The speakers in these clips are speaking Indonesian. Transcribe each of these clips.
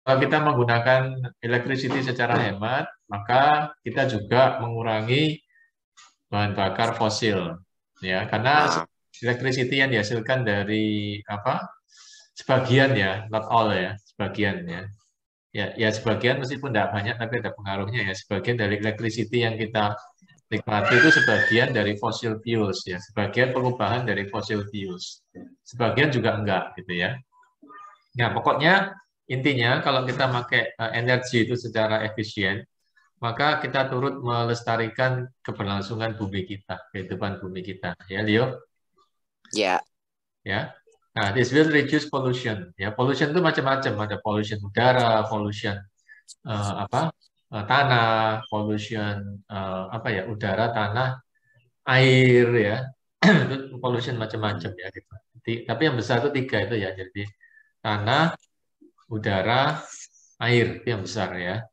kalau kita menggunakan electricity secara hemat, maka kita juga mengurangi bahan bakar fosil, ya, karena Ah, electricity yang dihasilkan dari apa? Sebagian ya, not all ya, sebagian ya. Ya, sebagian meskipun tidak banyak tapi ada pengaruhnya ya. Sebagian dari electricity yang kita nikmati itu sebagian dari fossil fuels ya, sebagian pengubahan dari fossil fuels. Sebagian juga enggak gitu ya. Nah, pokoknya intinya kalau kita pakai energi itu secara efisien, maka kita turut melestarikan keberlangsungan bumi kita, kehidupan bumi kita. Ya, Leo? ya, Ya. Nah, this will reduce pollution. Ya, pollution itu macam-macam. Ada pollution udara, pollution apa tanah, pollution apa ya udara, tanah, air ya. Itu pollution macam-macam ya gitu. Tapi yang besar itu tiga itu ya. Jadi tanah, udara, air itu yang besar ya.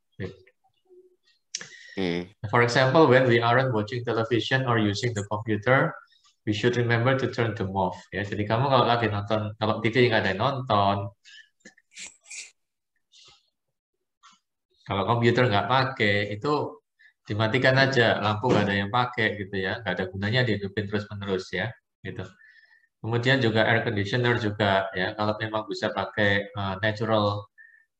hmm, For example, when we aren't watching television or using the computer, we should remember to turn them off. Ya, jadi kamu kalau lagi nonton, kalau TV nggak ada yang nonton, kalau komputer nggak pakai, itu dimatikan aja, lampu nggak ada yang pakai gitu ya, nggak ada gunanya dihidupin terus-menerus ya, gitu. Kemudian juga air conditioner juga ya, kalau memang bisa pakai natural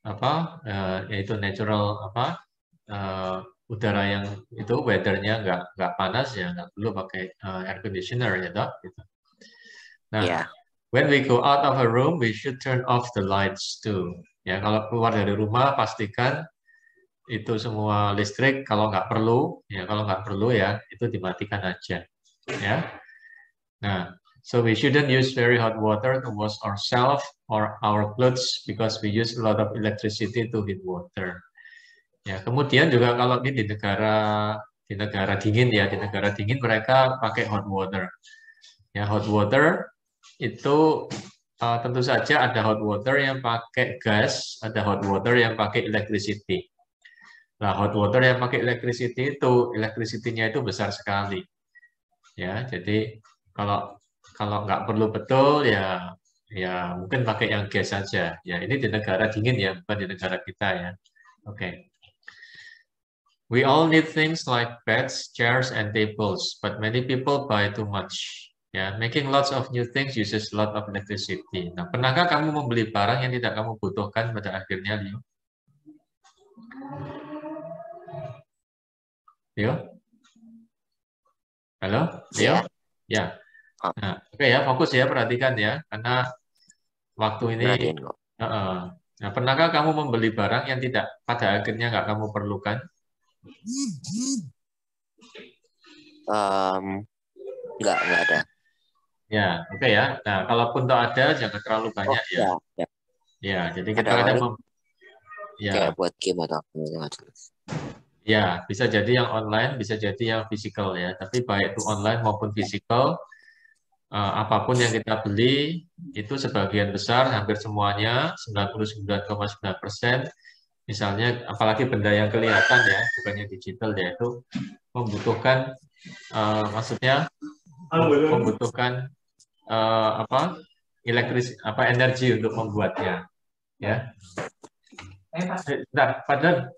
apa, yaitu natural apa, uh, udara yang itu weathernya nggak panas ya, nggak perlu pakai air conditioner ya, dok. Gitu. Nah, ya, when we go out of a room, we should turn off the lights too. Ya, kalau keluar dari rumah pastikan itu semua listrik kalau nggak perlu ya itu dimatikan aja ya. Nah, so we shouldn't use very hot water to wash ourselves or our clothes because we use a lot of electricity to heat water. Ya, kemudian juga kalau ini di negara dingin ya, di negara dingin mereka pakai hot water. Ya, hot water itu tentu saja ada hot water yang pakai gas, ada hot water yang pakai electricity. Nah, hot water yang pakai electricity itu, electricity-nya itu besar sekali. Ya, jadi kalau kalau nggak perlu betul ya ya mungkin pakai yang gas saja. Ya, ini di negara dingin ya, bukan di negara kita ya. Oke. Okay. We all need things like beds, chairs, and tables, but many people buy too much. Ya, making lots of new things uses a lot of electricity. Nah, pernahkah kamu membeli barang yang tidak kamu butuhkan pada akhirnya, Leo? Leo? Halo, Leo? ya. Ya. Oh, Nah, oke ya, fokus ya, perhatikan ya, karena waktu ini. perhatiin kok. Nah, pernahkah kamu membeli barang yang tidak pada akhirnya nggak kamu perlukan? Em, nggak ada. Ya, oke ya. Nah, kalaupun toh ada, jangan terlalu Oh, banyak ya. ya, ya. Ya, jadi kita Ada kadang paling kayak ya, buat game atau apa gitu, nggak jelas. ya bisa jadi yang online, bisa jadi yang fisikal ya. Tapi baik itu online maupun fisikal, apapun yang kita beli itu sebagian besar, hampir semuanya, 99,9%, misalnya apalagi benda yang kelihatan ya, bukan yang digital ya, itu membutuhkan maksudnya membutuhkan apa energi untuk membuatnya ya. Nah, padahal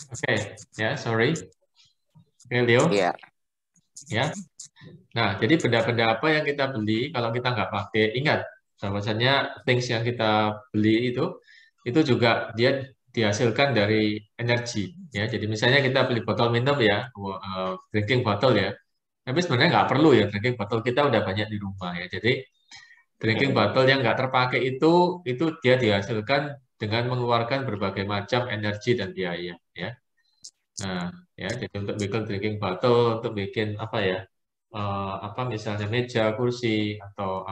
oke ya, sorry. Oke, Leo Iya, ya. Nah, jadi benda-benda apa yang kita beli kalau kita nggak pakai, ingat bahwasanya things yang kita beli itu juga dia dihasilkan dari energi ya. Jadi misalnya kita beli botol minum ya, drinking bottle ya. Tapi sebenarnya nggak perlu ya, drinking bottle kita udah banyak di rumah ya. Jadi drinking bottle yang nggak terpakai itu dia dihasilkan dengan mengeluarkan berbagai macam energi dan biaya ya. Nah, ya jadi untuk bikin drinking bottle, untuk bikin apa ya, misalnya meja, kursi atau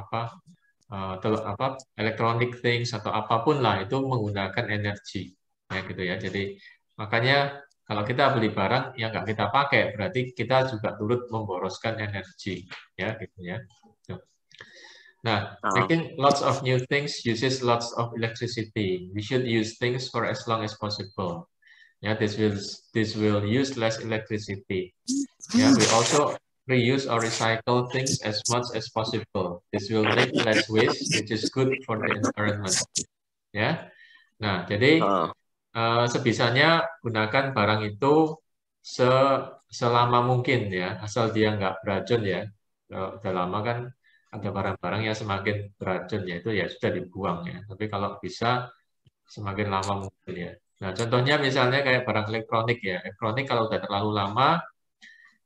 electronic things atau apapun lah itu menggunakan energi ya gitu ya. Jadi makanya kalau kita beli barang yang nggak kita pakai berarti kita juga turut memboroskan energi ya gitu ya. Nah, Oh, making lots of new things uses lots of electricity. We should use things for as long as possible. Yeah, this will use less electricity. Yeah, we also reuse or recycle things as much as possible. This will make less waste, which is good for the environment. Ya, nah jadi oh, sebisanya gunakan barang itu selama mungkin ya, asal dia nggak beracun ya. Kalau udah lama kan ada barang-barang yang semakin beracun ya itu ya sudah dibuang ya. Tapi kalau bisa semakin lama mungkin ya. Nah, contohnya misalnya kayak barang elektronik ya. Elektronik kalau udah terlalu lama,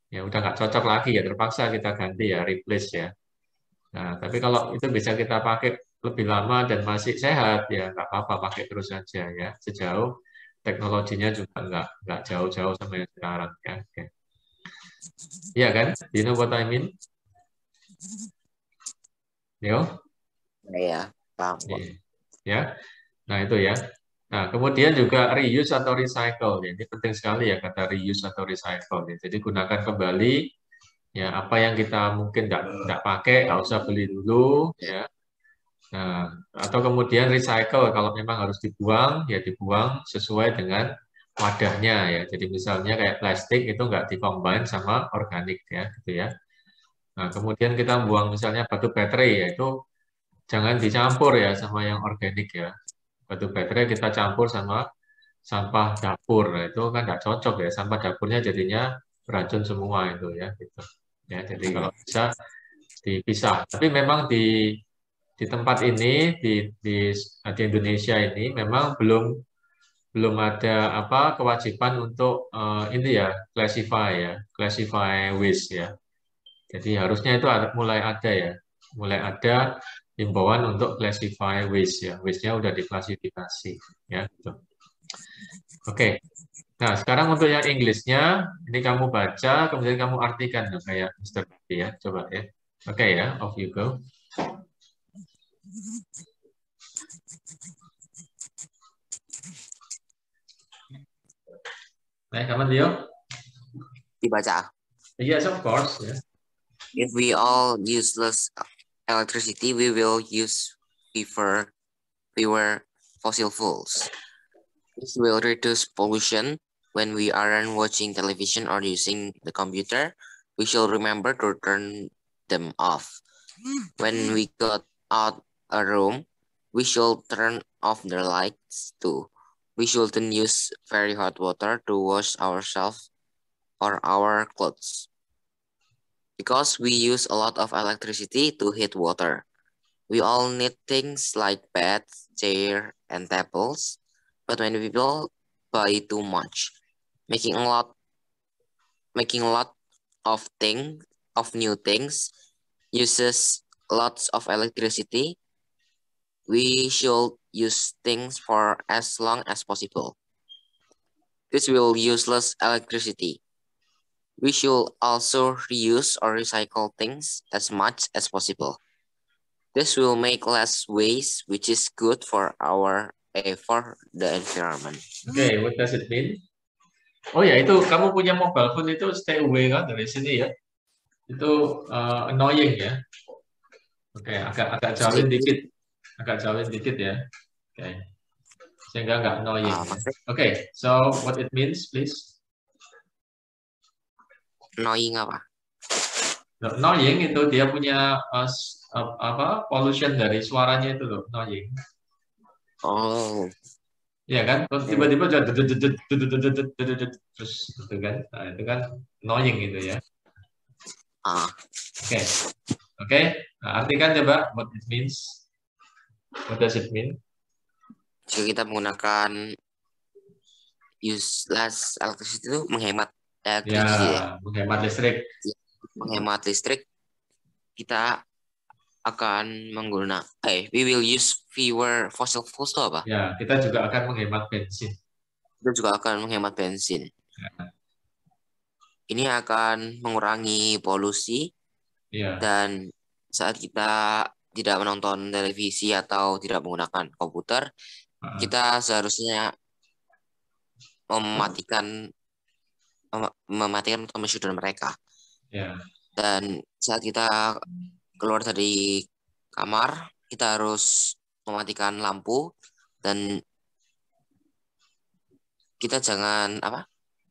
ya udah nggak cocok lagi ya, terpaksa kita ganti ya, replace ya. Nah, tapi kalau itu bisa kita pakai lebih lama dan masih sehat, ya nggak apa-apa, pakai terus saja ya. Sejauh teknologinya juga nggak jauh-jauh sama yang sekarang ya. Oke. Iya kan? Do you know what I mean? Yo? ya, paham kok. Iya. Ya. Nah, itu ya. Nah, kemudian juga reuse atau recycle. Ya. Ini penting sekali ya kata reuse atau recycle. Ya. Jadi gunakan kembali ya apa yang kita mungkin nggak pakai, nggak usah beli dulu ya. Nah, atau kemudian recycle kalau memang harus dibuang ya dibuang sesuai dengan wadahnya ya. Jadi misalnya kayak plastik itu nggak dikombin sama organik ya gitu ya. Nah, kemudian kita buang misalnya batu baterai ya itu jangan dicampur ya sama yang organik ya. Batu baterai kita campur sama sampah dapur. Nah, itu kan nggak cocok ya. Sampah dapurnya jadinya beracun semua itu ya gitu. Ya, jadi kalau bisa dipisah. Tapi memang di tempat ini di Indonesia ini memang belum belum ada kewajiban untuk ini ya classify waste ya. Jadi harusnya itu mulai ada himbauan untuk classify waste ya. Waste-nya udah diklasifikasi ya. Gitu. Oke. Nah, sekarang untuk yang Inggrisnya, ini kamu baca, kemudian kamu artikan ya, kayak Mr. Tadi ya. Coba ya. Oke ya, off you go. Nah, kamu Dio? Dibaca. Yes, of course. Ya. If we all use less electricity, we will use fewer, fewer fossil fuels. This will reduce pollution. When we aren't watching television or using the computer, we should remember to turn them off. When we got out a room, we should turn off the lights too. We shouldn't use very hot water to wash ourselves or our clothes, because we use a lot of electricity to heat water. We all need things like beds, chairs, and tables, but many people buy too much, making a lot of new things uses lots of electricity. We should use things for as long as possible. This will use less electricity. We should also reuse or recycle things as much as possible. This will make less waste, which is good for for the environment. Okay, what does it mean? Oh ya, itu kamu punya mobile phone itu stay away kan dari sini ya. Itu annoying ya. Oke, agak jauhin dikit. Agak jauhin dikit ya. Oke. Sehingga nggak annoying ya. Oke, so what it means please? Annoying apa? Annoying itu dia punya pollution dari suaranya itu loh, annoying. Oh. Iya kan? Tiba-tiba terus gitu kan. Nah, itu kan annoying gitu ya. Oke. Oke. Nah, artikan coba what it means. What does it mean? Jika kita menggunakan use less electricity itu menghemat electricity Ya, menghemat listrik. Menghemat listrik, kita akan menggunakan we will use fewer fossil fuels itu apa? Ya, kita juga akan menghemat bensin. Kita juga akan menghemat bensin. Ya. Ini akan mengurangi polusi. Iya. Dan saat kita tidak menonton televisi atau tidak menggunakan komputer, kita seharusnya mematikan computer mereka. Ya. Dan saat kita keluar dari kamar, kita harus mematikan lampu dan kita jangan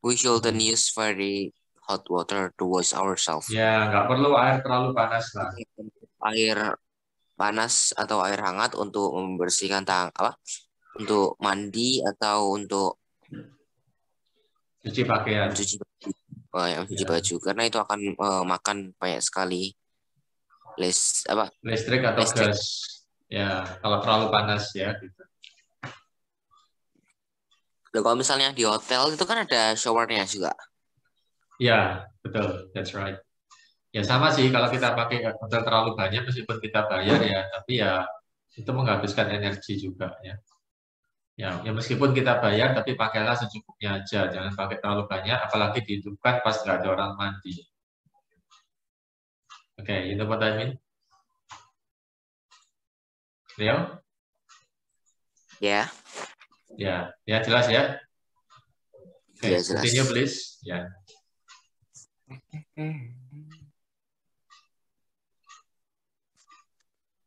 we shouldn't use very hot water to wash ourselves. Ya, nggak perlu air terlalu panas lah. Air panas atau air hangat untuk membersihkan untuk mandi atau untuk Cuci pakaian. mencuci baju karena itu akan makan banyak sekali listrik atau listrik. gas. Ya, kalau terlalu panas ya gitu. Dan kalau misalnya di hotel itu kan ada showernya juga. Ya, betul. That's right. Ya sama sih kalau kita pakai hotel terlalu banyak meskipun kita bayar ya, tapi ya itu menghabiskan energi juga ya. Ya meskipun kita bayar tapi pakailah secukupnya aja, jangan pakai terlalu banyak apalagi dihidupkan pas nggak ada orang mandi. Oke, you know what I mean? Leo? Ya. Ya, ya jelas ya. Oke, Ya, jelas. continue please. Ya.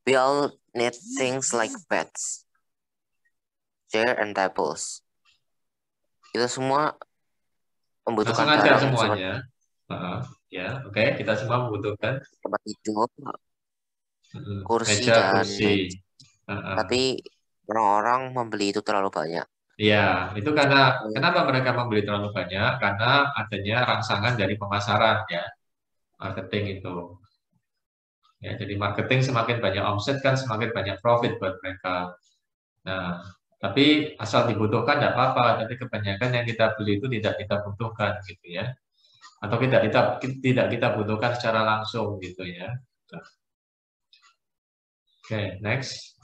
We all need things like beds, chair, and tables. Kita semua membutuhkan Langsung aja barang seperti semuanya. Ya, oke, kita semua membutuhkan tempat tidur, kursi, meja, dan kursi. meja. Tapi orang-orang membeli itu terlalu banyak. Ya, itu karena kenapa mereka membeli terlalu banyak? Karena adanya rangsangan dari pemasaran ya, marketing itu. Ya, jadi marketing semakin banyak omset kan semakin banyak profit buat mereka. Nah, tapi asal dibutuhkan tidak apa-apa, tapi kebanyakan yang kita beli itu tidak kita butuhkan gitu ya. Atau tidak kita butuhkan secara langsung gitu ya. Oke, next.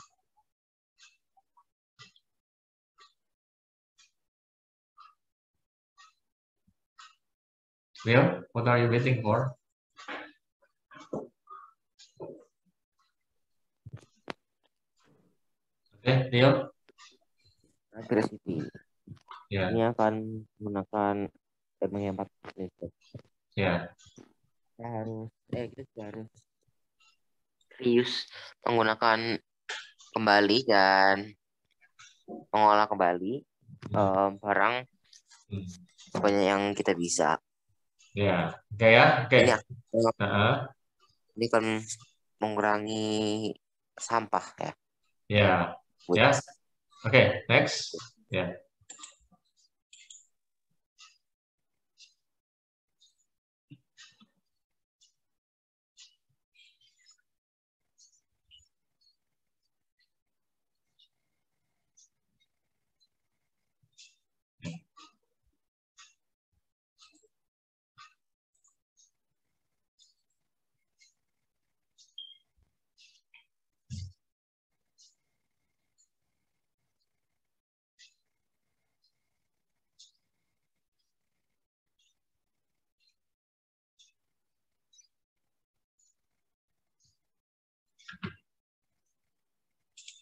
Leo, what are you waiting for? Oke, Leo. Agresif. Ya. Ini akan menekan dan menghemat listrik. Ya. Kita harus serius menggunakan kembali dan mengolah kembali barang sebanyak yang kita bisa. Ya, oke ya, oke. Ini kan mengurangi sampah ya. Ya, ya. Oke, next. Ya.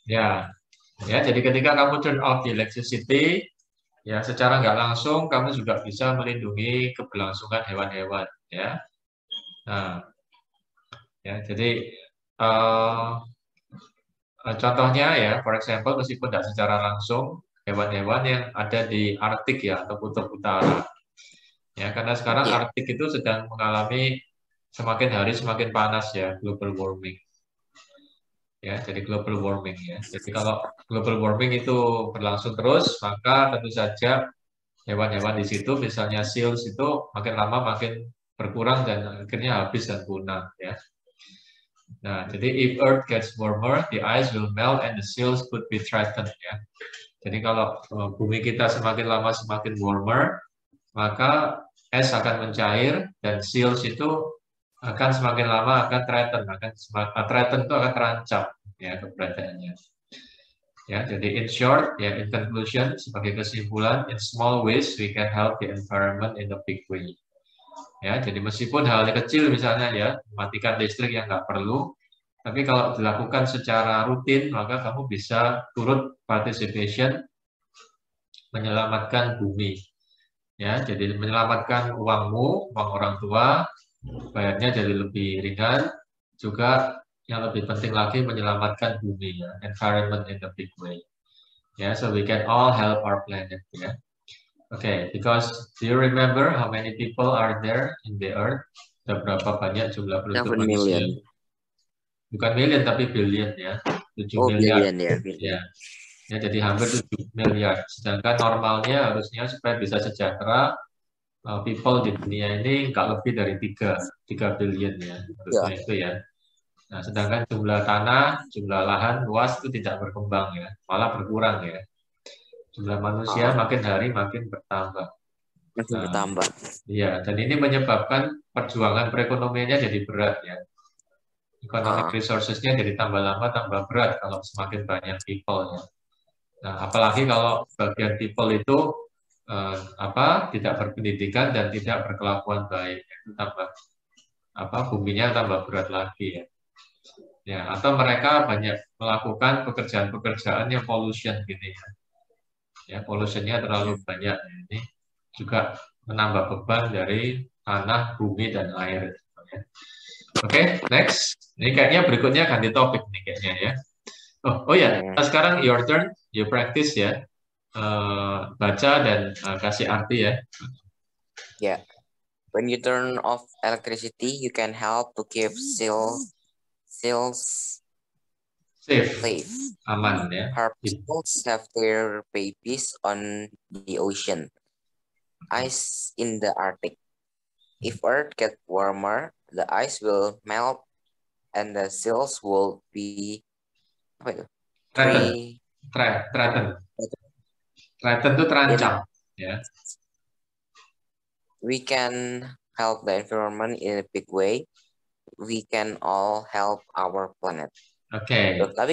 Ya, ya. Jadi ketika kamu turn off the electricity, ya secara nggak langsung kamu juga bisa melindungi keberlangsungan hewan-hewan, ya. Nah, ya. Jadi contohnya ya, for example, meskipun tidak secara langsung, hewan-hewan yang ada di Arktik ya atau Kutub Utara, ya karena sekarang Arktik itu sedang mengalami semakin hari semakin panas ya, global warming. Ya, jadi global warming ya. Jadi kalau global warming itu berlangsung terus, maka tentu saja hewan-hewan di situ, misalnya seals itu makin lama makin berkurang dan akhirnya habis dan punah ya. Nah, jadi if Earth gets warmer, the ice will melt and the seals could be threatened ya. Jadi kalau bumi kita semakin lama semakin warmer, maka es akan mencair dan seals itu akan semakin lama akan threaten itu akan terancam ya keberadaannya. Ya, jadi in short, ya in conclusion sebagai kesimpulan, in small ways we can help the environment in a big way. Ya, jadi meskipun hal kecil misalnya ya, matikan listrik yang nggak perlu, tapi kalau dilakukan secara rutin, maka kamu bisa turut participation menyelamatkan bumi. Ya, jadi menyelamatkan uangmu, uang orang tua, bayarnya jadi lebih ringan. Juga yang lebih penting lagi menyelamatkan bumi, ya, environment in a big way. Ya, so we can all help our planet. Ya. Okay, because do you remember how many people are there in the earth? Ada berapa banyak jumlah penduduk 7 manusia? million. Bukan million tapi billion ya. 7 Oh, miliar. billion ya, Ya. billion. Ya, jadi hampir 7 miliar. Sedangkan normalnya harusnya supaya bisa sejahtera, people di dunia ini nggak lebih dari 3 billion ya. Harusnya Ya. itu ya. Nah, sedangkan jumlah tanah, jumlah lahan luas itu tidak berkembang ya, malah berkurang ya. Jumlah manusia Ah, makin hari makin bertambah. masih Nah, bertambah. iya, dan ini menyebabkan perjuangan perekonomiannya jadi berat ya. Economic Ah, resources-nya jadi tambah lama tambah berat kalau semakin banyak people ya. Nah, apalagi kalau bagian people itu tidak berpendidikan dan tidak berkelakuan baik, itu tambah buminya tambah berat lagi ya. Ya, atau mereka banyak melakukan pekerjaan-pekerjaan yang pollution gitu ya. Ya, pollution-nya terlalu hmm. banyak. Ini juga menambah beban dari tanah, bumi, dan air. Ya. Oke, next. Ini kayaknya berikutnya ganti topik nih kayaknya ya. Oh ya, Hmm. sekarang your turn, you practice ya. Baca dan kasih arti ya. Yeah. When you turn off electricity, you can help to keep seals Safe, safe. aman ya. Harpsicles have their babies on the ocean, ice in the Arctic. If Earth gets warmer, the ice will melt and the seals will be apa itu? Threaten, Three. threaten, threaten itu terancam In ya. we can help the environment in a big way. We can all help our planet. Oke, Loh, ya.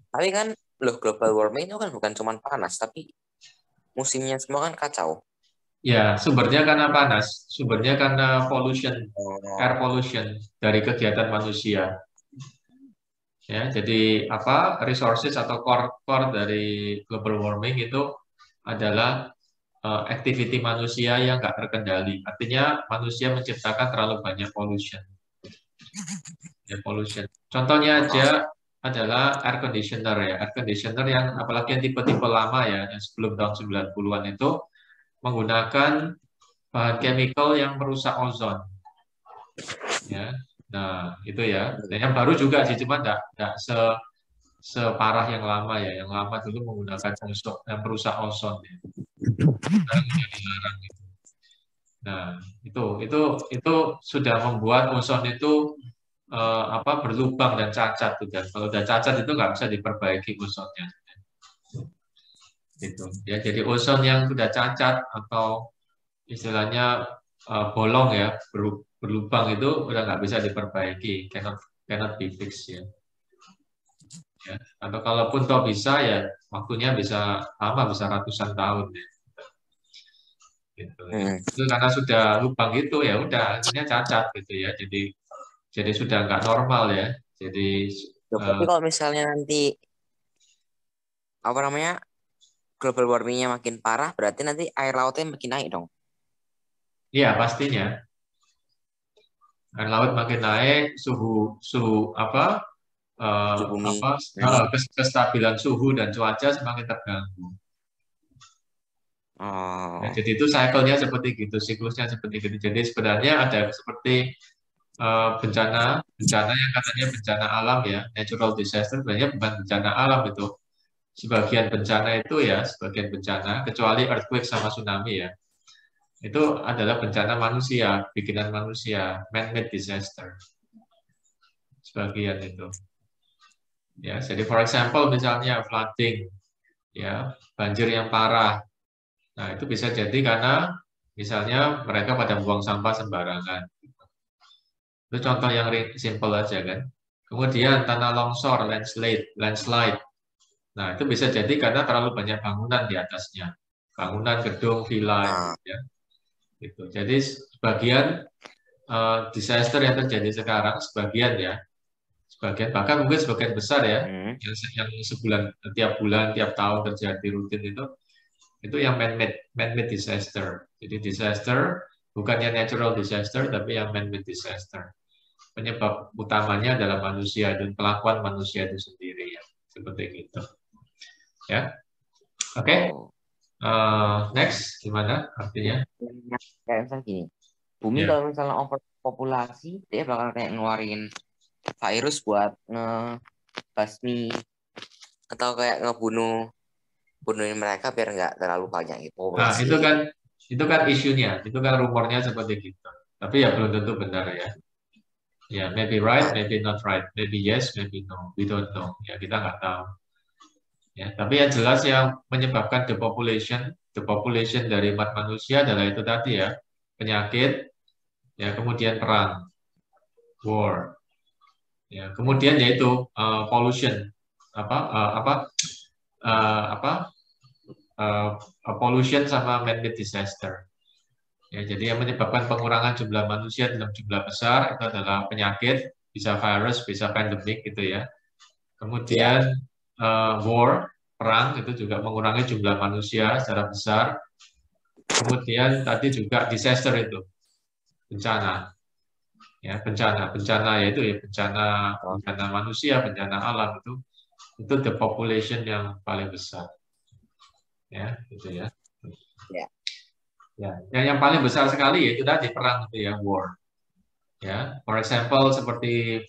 tapi kan loh global warming itu kan bukan cuma panas, tapi musimnya semua kan kacau. Ya, sumbernya karena panas, sumbernya karena pollution, air Oh, pollution dari kegiatan manusia. Ya, jadi resources atau core dari global warming itu adalah activity manusia yang nggak terkendali. Artinya manusia menciptakan terlalu banyak pollution. Ya, pollution. Contohnya oh, aja adalah air conditioner ya. Air conditioner yang apalagi yang tipe-tipe lama ya, yang sebelum tahun 90-an itu menggunakan bahan chemical yang merusak ozon. Ya. Nah, itu ya. Dan yang baru juga sih, cuma enggak separah yang lama ya. Yang lama dulu menggunakan ozon, yang merusak ozon ya. Sekarang udah dilarang gitu. Nah, itu sudah membuat ozon itu berlubang dan cacat tuh, dan kalau udah cacat itu nggak bisa diperbaiki ozonnya gitu ya. Jadi ozon yang sudah cacat atau istilahnya bolong ya, berlubang itu udah nggak bisa diperbaiki, cannot be fixed ya. Ya. Atau kalaupun toh bisa ya waktunya bisa lama, bisa ratusan tahun ya. Gitu ya. hmm. Itu karena sudah lubang itu ya udah akhirnya cacat gitu ya. Jadi sudah nggak normal ya. Jadi Loh, tapi kalau misalnya nanti apa namanya global warmingnya makin parah, berarti nanti air lautnya makin naik dong. ya pastinya air laut makin naik, suhu suhu Suhu bumi naik. kestabilan suhu dan cuaca semakin terganggu. Ya, Oh, jadi itu cycle-nya seperti gitu, siklusnya seperti gitu. Jadi sebenarnya ada seperti bencana, bencana yang katanya bencana alam ya, natural disaster, sebenarnya bukan bencana alam itu. Sebagian bencana itu ya, sebagian bencana, kecuali earthquake sama tsunami ya, itu adalah bencana manusia, bikinan manusia, man-made disaster, sebagian itu. Ya, jadi for example misalnya flooding, ya, banjir yang parah. Nah, itu bisa jadi karena misalnya mereka pada buang sampah sembarangan. Itu contoh yang simple aja kan. Kemudian tanah longsor, landslide. Nah, itu bisa jadi karena terlalu banyak bangunan di atasnya. Bangunan, gedung, villa, nah, ya, gitu. Jadi sebagian disaster yang terjadi sekarang sebagian ya, sebagian bahkan mungkin sebagian besar ya, yang sebulan, tiap tahun terjadi rutin itu yang man-made disaster. Jadi disaster bukannya natural disaster, tapi yang man-made disaster. Penyebab utamanya adalah manusia dan kelakuan manusia itu sendiri ya, seperti itu. Ya, oke. Next, gimana artinya? Kayak misalnya gini, bumi kalau misalnya overpopulasi, dia bakal kayak ngeluarin virus buat ngebasmi atau kayak bunuhin mereka biar nggak terlalu banyak gitu. Nah, itu kan isunya, itu kan rumornya seperti gitu. Tapi ya belum tentu benar ya. Ya, maybe right, maybe not right, maybe yes, maybe no, we don't know. Ya, kita nggak tahu. Ya, tapi yang jelas yang menyebabkan depopulation dari umat manusia adalah itu tadi ya, penyakit, ya kemudian perang, war, ya kemudian yaitu pollution, pollution sama man-made disaster. Ya, jadi yang menyebabkan pengurangan jumlah manusia dalam jumlah besar itu adalah penyakit, bisa virus, bisa pandemik gitu ya. Kemudian war, perang itu juga mengurangi jumlah manusia secara besar. Kemudian tadi juga disaster itu, bencana. Ya, bencana yaitu ya bencana manusia, bencana alam itu the population yang paling besar. Ya, gitu ya. Ya, yang paling besar sekali yaitu tadi perang itu ya, war. Ya, for example seperti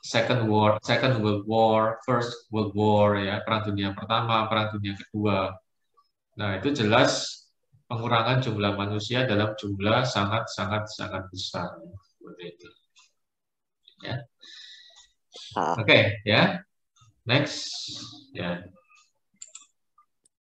Second World War, First World War ya, Perang Dunia Pertama, Perang Dunia Kedua. Nah, itu jelas pengurangan jumlah manusia dalam jumlah sangat besar seperti itu. Ya. Oke, ya. Next. Ya,